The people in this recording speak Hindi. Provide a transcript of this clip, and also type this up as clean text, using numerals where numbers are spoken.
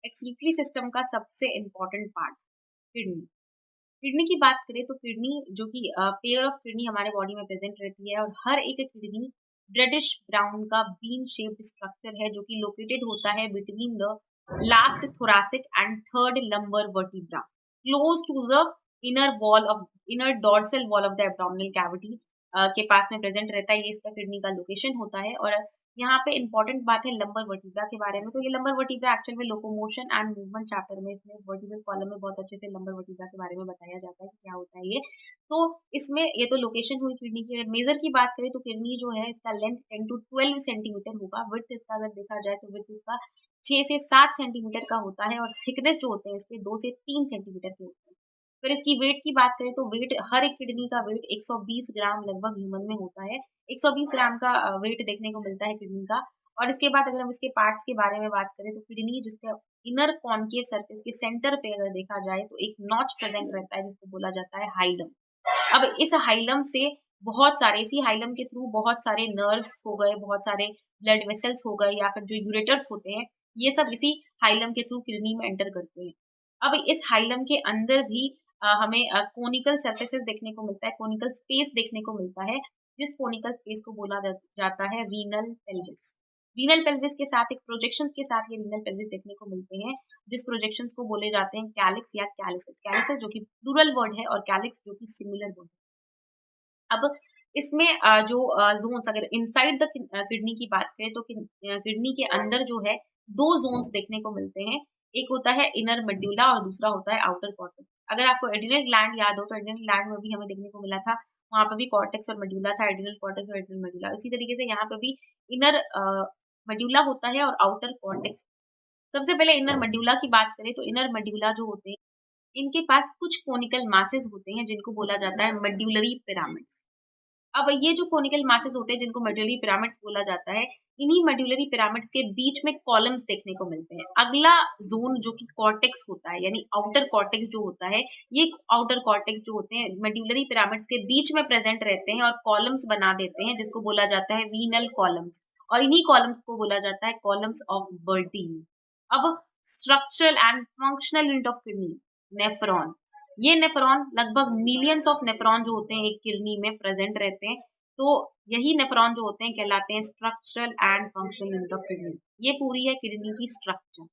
एक्सक्रीटरी सिस्टम का सबसे इम्पोर्टेंट पार्ट किडनी। किडनी की बात करें तो किडनी जो कि पेयर ऑफ किडनी हमारे बॉडी में प्रेजेंट रहती है और हर एक किडनी रेडिश ब्राउन का बीन शेप्ड स्ट्रक्चर है जो कि लोकेटेड होता है between the last thoracic and third lumbar vertebra close to the inner dorsal wall of the abdominal cavity के पास में प्रेजेंट रहता है। ये इसका किडनी का लोकेशन होता है। और यहाँ पे इंपॉर्टेंट बात है लंबर वर्टिब्रा के बारे में। तो ये लंबर वर्टिब्रा एक्चुअल में लोकोमोशन एंड मूवमेंट चैप्टर में इसमें वर्टिब्रल कॉलम में बहुत अच्छे से लंबर वर्टिब्रा के बारे में बताया जाता है कि क्या होता है ये। तो इसमें ये तो लोकेशन हुई किडनी की। मेजर की बात करें तो किडनी जो है इसका लेंथ 10 to 12 सेंटीमीटर होगा। विड्थ इसका अगर देखा जाए तो विड्थ इसका 6 से 7 सेंटीमीटर का होता है और थिकनेस जो होते हैं इसके 2 से 3 सेंटीमीटर के होते हैं। फिर इसकी वेट की बात करें तो वेट हर एक किडनी का वेट 120 ग्राम लगभग ह्यूमन में होता है। 120 ग्राम का वेट देखने को मिलता है किडनी का। और इसके बाद अगर हम इसके पार्ट्स के बारे में बात करें तो किडनी जिसका इनर कॉन्केव सरफेस के सेंटर पे अगर देखा जाए तो एक नॉच प्रेजेंट रहता है जिसको बोला जाता है हाइलम। अब इस हाइलम से बहुत सारे इसी हाइलम के थ्रू बहुत सारे नर्व्स हो गए, बहुत सारे ब्लड वेसल्स हो गए या फिर जो यूरेटर्स होते हैं ये सब इसी हाइलम के थ्रू किडनी में एंटर करते हैं। अब इस हाइलम के अंदर भी हमें कोनिकल सरफेसेस देखने को मिलता है, कोनिकल स्पेस देखने को मिलता है, जिस कोनिकल स्पेस को बोला जाता है रीनल पेल्विस। रीनल पेल्विस के साथ एक प्रोजेक्शंस के साथ ये रीनल पेल्विस देखने को मिलते हैं, जिस प्रोजेक्शंस को बोले जाते हैं कैलिक्स या कैलिसेस। कैलिसेस जो कि प्लूरल वर्ड है और कैलिक्स जो कि सिंगुलर वर्ड है। अब इसमें जो ज़ोन्स अगर इनसाइड द किडनी की बात करें तो किडनी के अंदर जो है 2 ज़ोन्स देखने को मिलते हैं। एक होता है इनर मेडुला और दूसरा होता है आउटर कॉर्टेक्स। अगर आपको एड्रिनल ग्लैंड याद हो तो एड्रिनल ग्लैंड में भी हमें देखने को मिला था, वहाँ पे भी कॉर्टेक्स और मेडुला था, एड्रिनल कॉर्टेक्स और एड्रिनल मेडुला। इसी तरीके से यहाँ पे भी इनर मेडुला होता है और आउटर कॉर्टेक्स। सबसे पहले इनर मेडुला की बात करें तो इनर मेडुला जो होते हैं, इनके पास कुछ कोनिकल मासेस होते हैं जिनको बोला जाता है मेडुलरी पिरामिड्स। अब ये जो कोनिकल मासेस होते हैं जिनको मेडुलरी पिरामिड्स बोला जाता है, इन्हीं मेडुलरी पिरामिड्स के बीच में कॉलम्स देखने को मिलते हैं। अगला ज़ोन जो कि कॉर्टेक्स होता है यानी आउटर कॉर्टेक्स जो होता है, ये आउटर कॉर्टेक्स जो होते हैं मेडुलरी पिरामिड्स के बीच में प्रेजेंट रहते हैं और कॉलम्स बना देते हैं जिसको बोला जाता है रीनल कॉलम्स। और इन्हीं कॉलम्स को बोला जाता है कॉलम्स ऑफ बर्टीन। अब structural and functional unit of kidney nephron. ये नेफ्रॉन लगभग मिलियंस ऑफ नेफ्रॉन जो होते हैं एक किडनी में प्रेजेंट रहते हैं। तो यही नेफ्रॉन जो होते हैं कहलाते हैं structural and functional unit of kidney. ये पूरी है किडनी की स्ट्रक्चर।